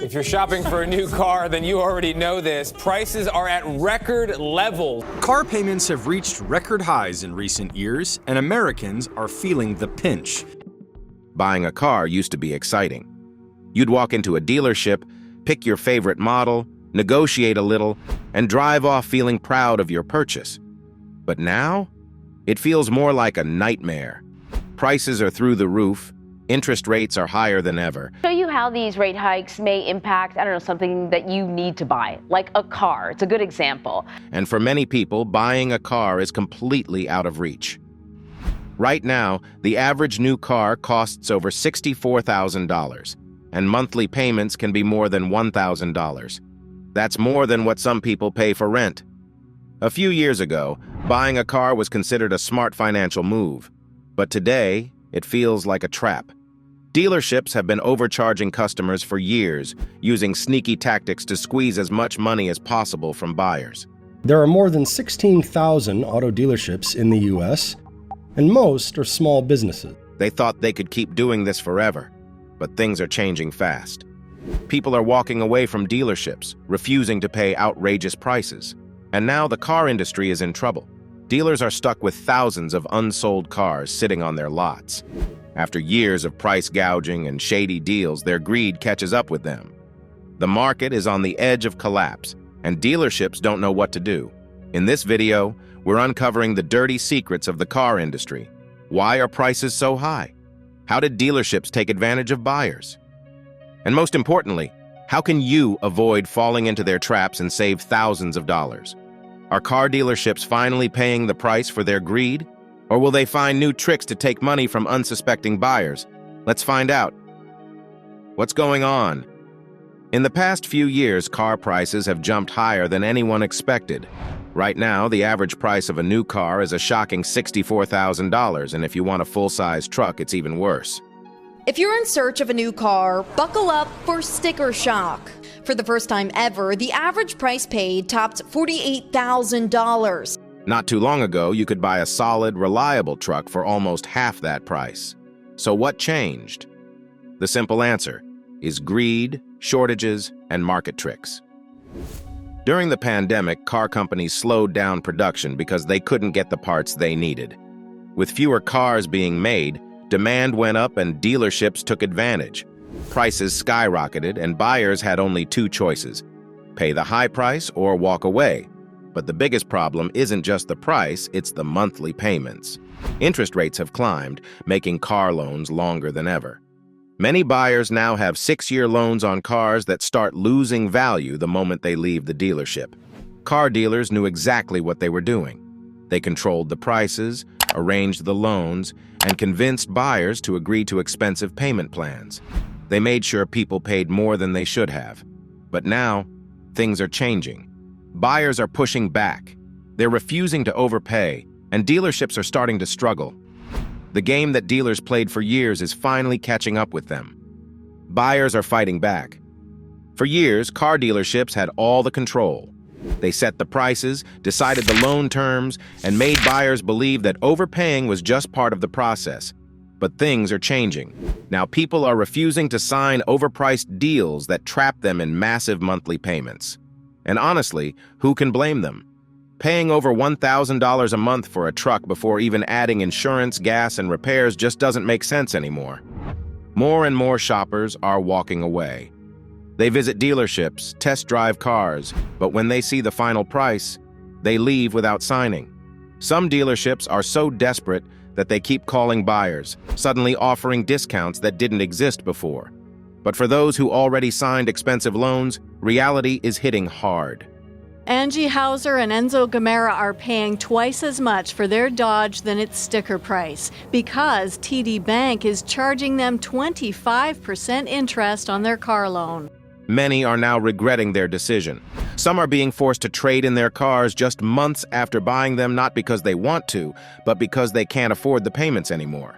If you're shopping for a new car, then you already know this. Prices are at record levels. Car payments have reached record highs in recent years, and Americans are feeling the pinch. Buying a car used to be exciting. You'd walk into a dealership, pick your favorite model, negotiate a little, and drive off feeling proud of your purchase. But now, it feels more like a nightmare. Prices are through the roof. Interest rates are higher than ever. Show you how these rate hikes may impact, something that you need to buy, like a car. It's a good example. And for many people, buying a car is completely out of reach. Right now, the average new car costs over $64,000, and monthly payments can be more than $1,000. That's more than what some people pay for rent. A few years ago, buying a car was considered a smart financial move. But today, it feels like a trap. Dealerships have been overcharging customers for years, using sneaky tactics to squeeze as much money as possible from buyers. There are more than 16,000 auto dealerships in the U.S., and most are small businesses. They thought they could keep doing this forever, but things are changing fast. People are walking away from dealerships, refusing to pay outrageous prices. And now the car industry is in trouble. Dealers are stuck with thousands of unsold cars sitting on their lots. After years of price gouging and shady deals, their greed catches up with them. The market is on the edge of collapse, and dealerships don't know what to do. In this video, we're uncovering the dirty secrets of the car industry. Why are prices so high? How did dealerships take advantage of buyers? And most importantly, how can you avoid falling into their traps and save thousands of dollars? Are car dealerships finally paying the price for their greed? Or will they find new tricks to take money from unsuspecting buyers? Let's find out. What's going on? In the past few years, car prices have jumped higher than anyone expected. Right now, the average price of a new car is a shocking $64,000, and if you want a full-size truck, it's even worse. If you're in search of a new car, buckle up for sticker shock. For the first time ever, the average price paid topped $48,000. Not too long ago, you could buy a solid, reliable truck for almost half that price. So what changed? The simple answer is greed, shortages, and market tricks. During the pandemic, car companies slowed down production because they couldn't get the parts they needed. With fewer cars being made, demand went up and dealerships took advantage. Prices skyrocketed and buyers had only two choices: pay the high price or walk away. But the biggest problem isn't just the price, it's the monthly payments. Interest rates have climbed, making car loans longer than ever. Many buyers now have 6-year loans on cars that start losing value the moment they leave the dealership. Car dealers knew exactly what they were doing. They controlled the prices, arranged the loans, and convinced buyers to agree to expensive payment plans. They made sure people paid more than they should have. But now, things are changing. Buyers are pushing back. They're refusing to overpay, and dealerships are starting to struggle. The game that dealers played for years is finally catching up with them. Buyers are fighting back. For years, car dealerships had all the control. They set the prices, decided the loan terms, and made buyers believe that overpaying was just part of the process. But things are changing. Now people are refusing to sign overpriced deals that trap them in massive monthly payments. And honestly, who can blame them? Paying over $1,000 a month for a truck before even adding insurance, gas, and repairs just doesn't make sense anymore. More and more shoppers are walking away. They visit dealerships, test drive cars, but when they see the final price, they leave without signing. Some dealerships are so desperate that they keep calling buyers, suddenly offering discounts that didn't exist before. But for those who already signed expensive loans, reality is hitting hard. Angie Hauser and Enzo Gamera are paying twice as much for their Dodge than its sticker price because TD Bank is charging them 25% interest on their car loan. Many are now regretting their decision. Some are being forced to trade in their cars just months after buying them, not because they want to, but because they can't afford the payments anymore.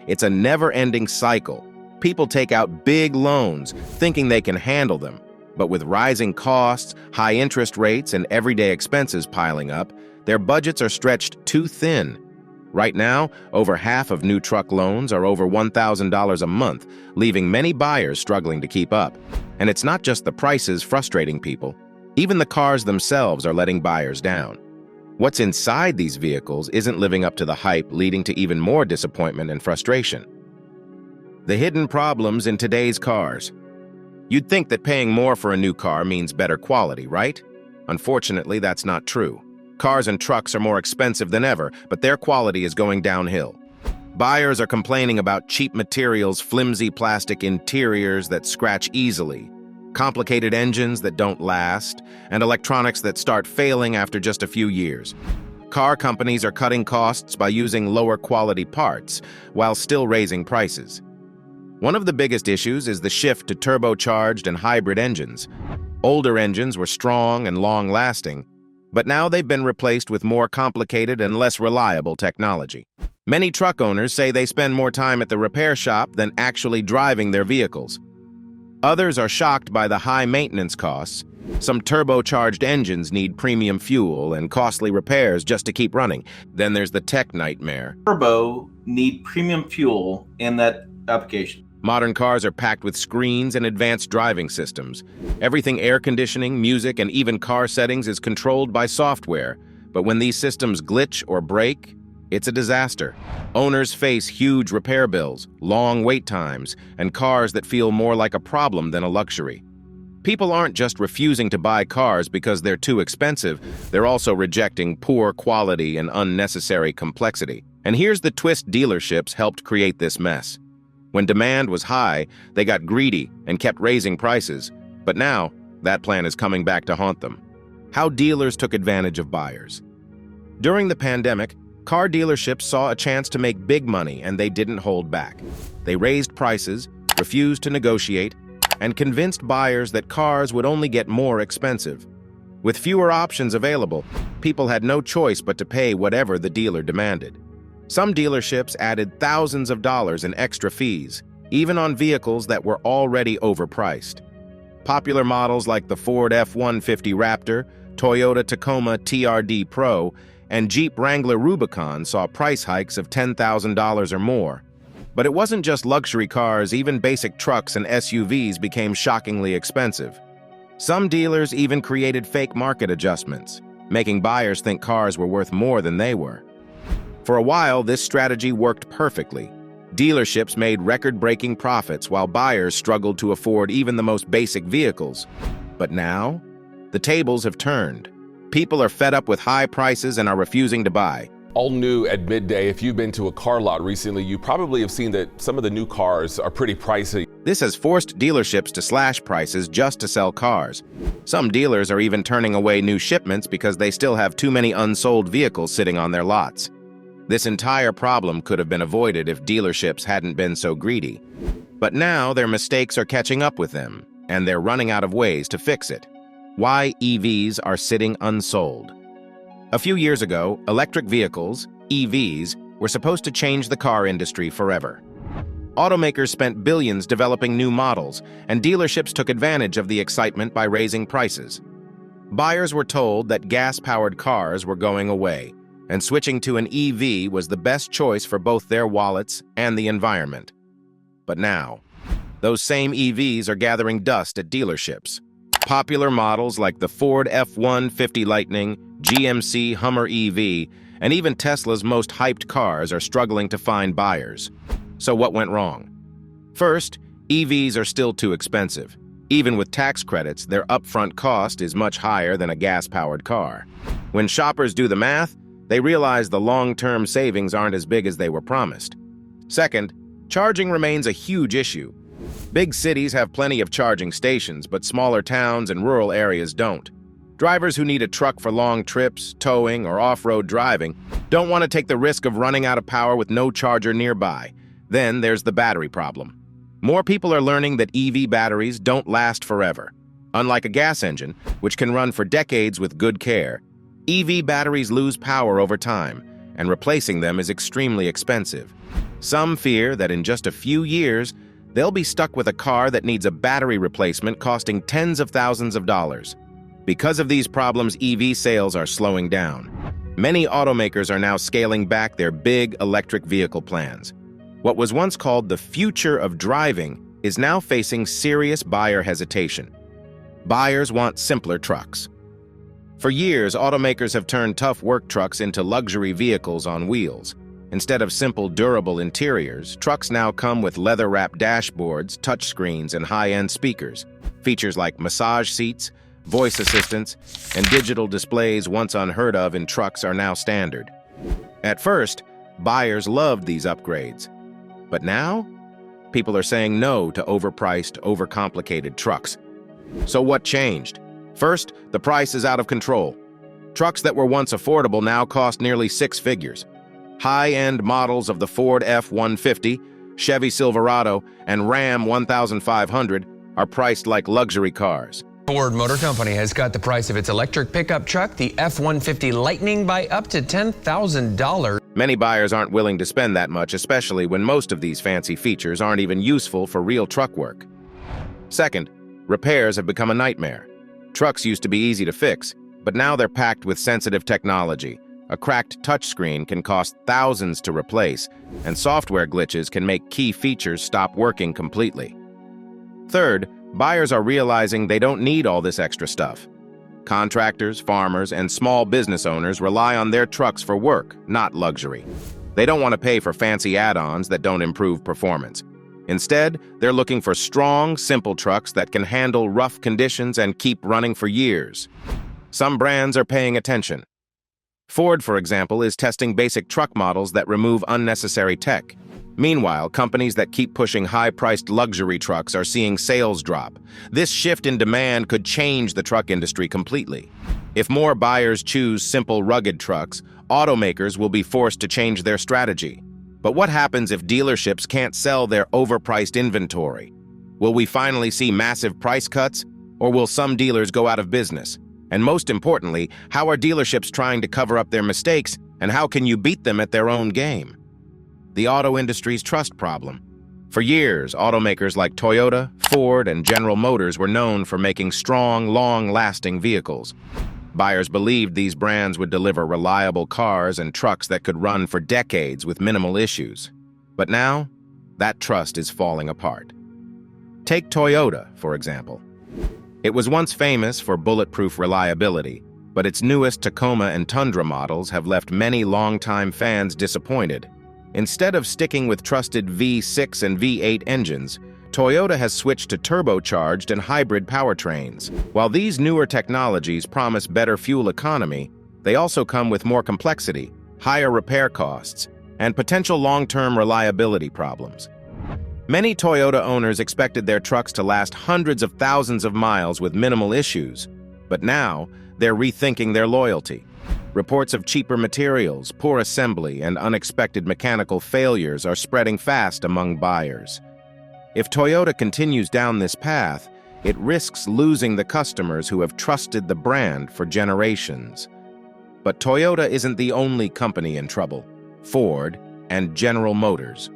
It's a never-ending cycle. People take out big loans, thinking they can handle them. But with rising costs, high interest rates, and everyday expenses piling up, their budgets are stretched too thin. Right now, over half of new truck loans are over $1,000 a month, leaving many buyers struggling to keep up. And it's not just the prices frustrating people. Even the cars themselves are letting buyers down. What's inside these vehicles isn't living up to the hype, leading to even more disappointment and frustration. The hidden problems in today's cars. You'd think that paying more for a new car means better quality, right? Unfortunately, that's not true. Cars and trucks are more expensive than ever, but their quality is going downhill. Buyers are complaining about cheap materials, flimsy plastic interiors that scratch easily, complicated engines that don't last, and electronics that start failing after just a few years. Car companies are cutting costs by using lower quality parts, while still raising prices. One of the biggest issues is the shift to turbocharged and hybrid engines. Older engines were strong and long-lasting, but now they've been replaced with more complicated and less reliable technology. Many truck owners say they spend more time at the repair shop than actually driving their vehicles. Others are shocked by the high maintenance costs. Some turbocharged engines need premium fuel and costly repairs just to keep running. Then there's the tech nightmare. Turbo need premium fuel in that application. Modern cars are packed with screens and advanced driving systems. Everything air conditioning, music, and even car settings is controlled by software. But when these systems glitch or break, it's a disaster. Owners face huge repair bills, long wait times, and cars that feel more like a problem than a luxury. People aren't just refusing to buy cars because they're too expensive, they're also rejecting poor quality and unnecessary complexity. And here's the twist: dealerships helped create this mess. When demand was high, they got greedy and kept raising prices. But now, that plan is coming back to haunt them. How dealers took advantage of buyers. During the pandemic, car dealerships saw a chance to make big money, and they didn't hold back. They raised prices, refused to negotiate, and convinced buyers that cars would only get more expensive. With fewer options available, people had no choice but to pay whatever the dealer demanded. Some dealerships added thousands of dollars in extra fees, even on vehicles that were already overpriced. Popular models like the Ford F-150 Raptor, Toyota Tacoma TRD Pro, and Jeep Wrangler Rubicon saw price hikes of $10,000 or more. But it wasn't just luxury cars, even basic trucks and SUVs became shockingly expensive. Some dealers even created fake market adjustments, making buyers think cars were worth more than they were. For a while, this strategy worked perfectly. Dealerships made record-breaking profits while buyers struggled to afford even the most basic vehicles. But now, the tables have turned. People are fed up with high prices and are refusing to buy. All new at midday. If you've been to a car lot recently, you probably have seen that some of the new cars are pretty pricey. This has forced dealerships to slash prices just to sell cars. Some dealers are even turning away new shipments because they still have too many unsold vehicles sitting on their lots. This entire problem could have been avoided if dealerships hadn't been so greedy. But now their mistakes are catching up with them, and they're running out of ways to fix it. Why EVs are sitting unsold. A few years ago, electric vehicles, EVs, were supposed to change the car industry forever. Automakers spent billions developing new models, and dealerships took advantage of the excitement by raising prices. Buyers were told that gas-powered cars were going away, and switching to an EV was the best choice for both their wallets and the environment. But now, those same EVs are gathering dust at dealerships. Popular models like the Ford F-150 Lightning, GMC Hummer EV, and even Tesla's most hyped cars are struggling to find buyers. So what went wrong? First, EVs are still too expensive. Even with tax credits, their upfront cost is much higher than a gas-powered car. When shoppers do the math, they realize the long-term savings aren't as big as they were promised. Second, charging remains a huge issue. Big cities have plenty of charging stations, but smaller towns and rural areas don't. Drivers who need a truck for long trips, towing, or off-road driving don't want to take the risk of running out of power with no charger nearby. Then there's the battery problem. More people are learning that EV batteries don't last forever. Unlike a gas engine, which can run for decades with good care, EV batteries lose power over time, and replacing them is extremely expensive. Some fear that in just a few years, they'll be stuck with a car that needs a battery replacement costing tens of thousands of dollars. Because of these problems, EV sales are slowing down. Many automakers are now scaling back their big electric vehicle plans. What was once called the future of driving is now facing serious buyer hesitation. Buyers want simpler trucks. For years, automakers have turned tough work trucks into luxury vehicles on wheels. Instead of simple, durable interiors, trucks now come with leather-wrapped dashboards, touchscreens, and high-end speakers. Features like massage seats, voice assistants, and digital displays once unheard of in trucks are now standard. At first, buyers loved these upgrades. But now, people are saying no to overpriced, overcomplicated trucks. So what changed? First, the price is out of control. Trucks that were once affordable now cost nearly six figures. High-end models of the Ford F-150, Chevy Silverado, and Ram 1500 are priced like luxury cars. Ford Motor Company has cut the price of its electric pickup truck, the F-150 Lightning, by up to $10,000. Many buyers aren't willing to spend that much, especially when most of these fancy features aren't even useful for real truck work. Second, repairs have become a nightmare. Trucks used to be easy to fix, but now they're packed with sensitive technology. A cracked touchscreen can cost thousands to replace, and software glitches can make key features stop working completely. Third, buyers are realizing they don't need all this extra stuff. Contractors, farmers, and small business owners rely on their trucks for work, not luxury. They don't want to pay for fancy add-ons that don't improve performance. Instead, they're looking for strong, simple trucks that can handle rough conditions and keep running for years. Some brands are paying attention. Ford, for example, is testing basic truck models that remove unnecessary tech. Meanwhile, companies that keep pushing high-priced luxury trucks are seeing sales drop. This shift in demand could change the truck industry completely. If more buyers choose simple, rugged trucks, automakers will be forced to change their strategy. But what happens if dealerships can't sell their overpriced inventory? Will we finally see massive price cuts, or will some dealers go out of business? And most importantly, how are dealerships trying to cover up their mistakes, and how can you beat them at their own game? The auto industry's trust problem. For years, automakers like Toyota, Ford, and General Motors were known for making strong, long-lasting vehicles. Buyers believed these brands would deliver reliable cars and trucks that could run for decades with minimal issues. But now, that trust is falling apart. Take Toyota, for example. It was once famous for bulletproof reliability, but its newest Tacoma and Tundra models have left many longtime fans disappointed. Instead of sticking with trusted V6 and V8 engines, Toyota has switched to turbocharged and hybrid powertrains. While these newer technologies promise better fuel economy, they also come with more complexity, higher repair costs, and potential long-term reliability problems. Many Toyota owners expected their trucks to last hundreds of thousands of miles with minimal issues, but now they're rethinking their loyalty. Reports of cheaper materials, poor assembly, and unexpected mechanical failures are spreading fast among buyers. If Toyota continues down this path, it risks losing the customers who have trusted the brand for generations. But Toyota isn't the only company in trouble. Ford and General Motors.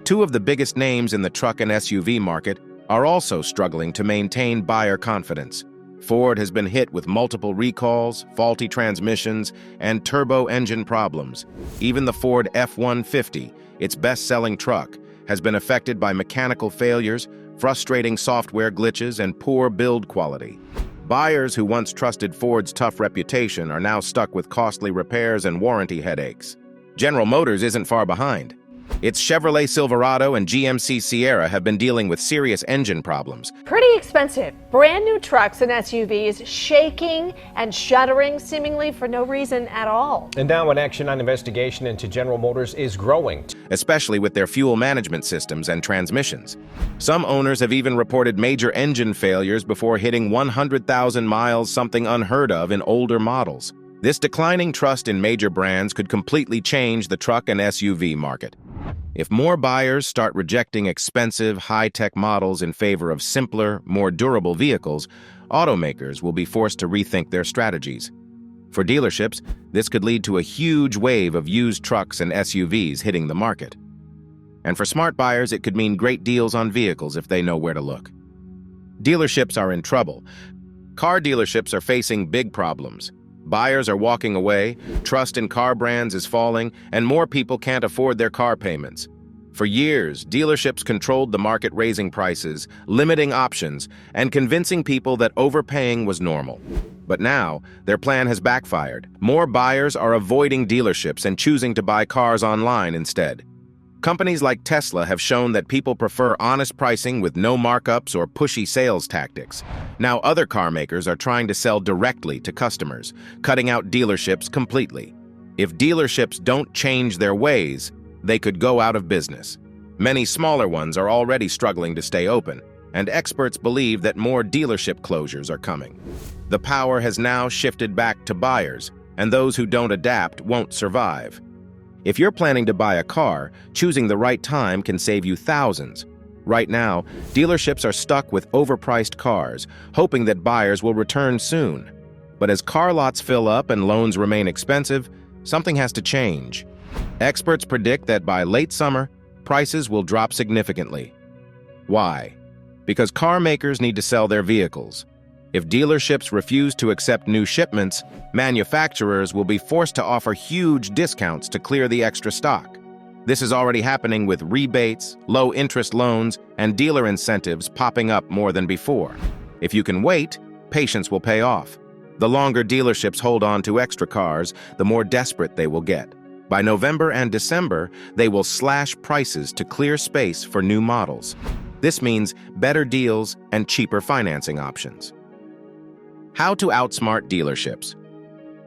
Two of the biggest names in the truck and SUV market are also struggling to maintain buyer confidence. Ford has been hit with multiple recalls, faulty transmissions, and turbo engine problems. Even the Ford F-150, its best-selling truck, has been affected by mechanical failures, frustrating software glitches, and poor build quality. Buyers who once trusted Ford's tough reputation are now stuck with costly repairs and warranty headaches. General Motors isn't far behind. Its Chevrolet Silverado and GMC Sierra have been dealing with serious engine problems. Pretty expensive. Brand new trucks and SUVs shaking and shuddering seemingly for no reason at all. And now an action on investigation into General Motors is growing. Especially with their fuel management systems and transmissions. Some owners have even reported major engine failures before hitting 100,000 miles, something unheard of in older models. This declining trust in major brands could completely change the truck and SUV market. If more buyers start rejecting expensive, high-tech models in favor of simpler, more durable vehicles, automakers will be forced to rethink their strategies. For dealerships, this could lead to a huge wave of used trucks and SUVs hitting the market. And for smart buyers, it could mean great deals on vehicles if they know where to look. Dealerships are in trouble. Car dealerships are facing big problems. Buyers are walking away, trust in car brands is falling, and more people can't afford their car payments. For years, dealerships controlled the market, raising prices, limiting options, and convincing people that overpaying was normal. But now, their plan has backfired. More buyers are avoiding dealerships and choosing to buy cars online instead. Companies like Tesla have shown that people prefer honest pricing with no markups or pushy sales tactics. Now other car makers are trying to sell directly to customers, cutting out dealerships completely. If dealerships don't change their ways, they could go out of business. Many smaller ones are already struggling to stay open, and experts believe that more dealership closures are coming. The power has now shifted back to buyers, and those who don't adapt won't survive. If you're planning to buy a car, choosing the right time can save you thousands. Right now, dealerships are stuck with overpriced cars, hoping that buyers will return soon. But as car lots fill up and loans remain expensive, something has to change. Experts predict that by late summer, prices will drop significantly. Why? Because car makers need to sell their vehicles. If dealerships refuse to accept new shipments, manufacturers will be forced to offer huge discounts to clear the extra stock. This is already happening with rebates, low-interest loans, and dealer incentives popping up more than before. If you can wait, patience will pay off. The longer dealerships hold on to extra cars, the more desperate they will get. By November and December, they will slash prices to clear space for new models. This means better deals and cheaper financing options. How to outsmart dealerships.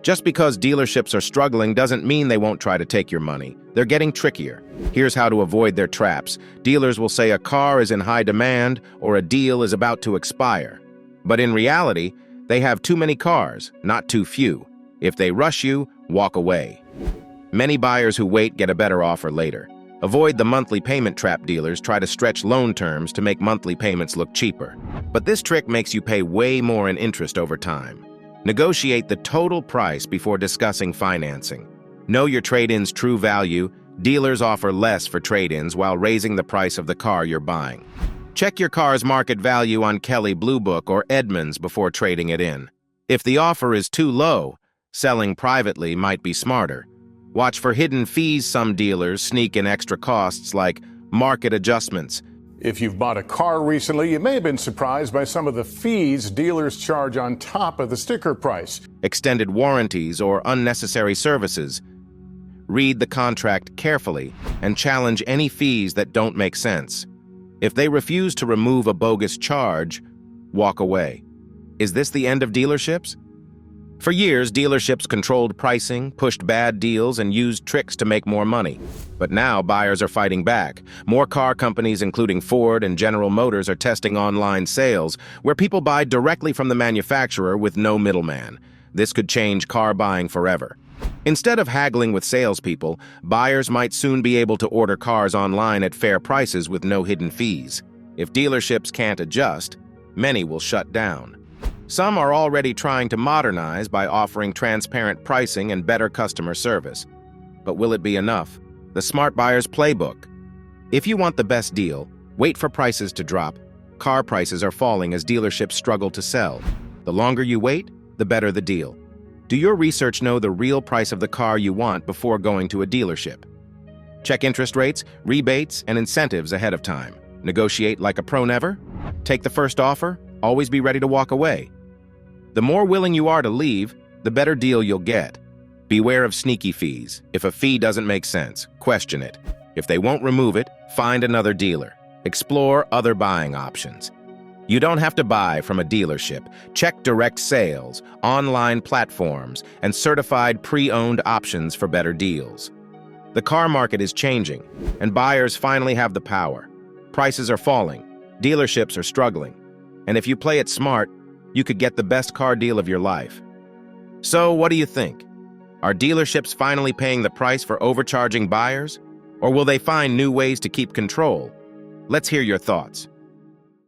Just because dealerships are struggling doesn't mean they won't try to take your money. They're getting trickier. Here's how to avoid their traps. Dealers will say a car is in high demand or a deal is about to expire. But in reality, they have too many cars, not too few. If they rush you, walk away. Many buyers who wait get a better offer later. Avoid the monthly payment trap. Dealers try to stretch loan terms to make monthly payments look cheaper. But this trick makes you pay way more in interest over time. Negotiate the total price before discussing financing. Know your trade-in's true value. Dealers offer less for trade-ins while raising the price of the car you're buying. Check your car's market value on Kelley Blue Book or Edmunds before trading it in. If the offer is too low, selling privately might be smarter. Watch for hidden fees. Some dealers sneak in extra costs like market adjustments. If you've bought a car recently, you may have been surprised by some of the fees dealers charge on top of the sticker price. Extended warranties or unnecessary services. Read the contract carefully and challenge any fees that don't make sense. If they refuse to remove a bogus charge, walk away. Is this the end of dealerships? For years, dealerships controlled pricing, pushed bad deals, and used tricks to make more money. But now buyers are fighting back. More car companies, including Ford and General Motors, are testing online sales, where people buy directly from the manufacturer with no middleman. This could change car buying forever. Instead of haggling with salespeople, buyers might soon be able to order cars online at fair prices with no hidden fees. If dealerships can't adjust, many will shut down. Some are already trying to modernize by offering transparent pricing and better customer service. But will it be enough? The Smart Buyer's Playbook. If you want the best deal, wait for prices to drop. Car prices are falling as dealerships struggle to sell. The longer you wait, the better the deal. Do your research know the real price of the car you want before going to a dealership? Check interest rates, rebates, and incentives ahead of time. Negotiate like a pro never. Take the first offer. Always be ready to walk away. The more willing you are to leave, the better deal you'll get. Beware of sneaky fees. If a fee doesn't make sense, question it. If they won't remove it, find another dealer. Explore other buying options. You don't have to buy from a dealership. Check direct sales, online platforms, and certified pre-owned options for better deals. The car market is changing, and buyers finally have the power. Prices are falling, dealerships are struggling, and if you play it smart, you could get the best car deal of your life. So, what do you think? Are dealerships finally paying the price for overcharging buyers? Or will they find new ways to keep control? Let's hear your thoughts.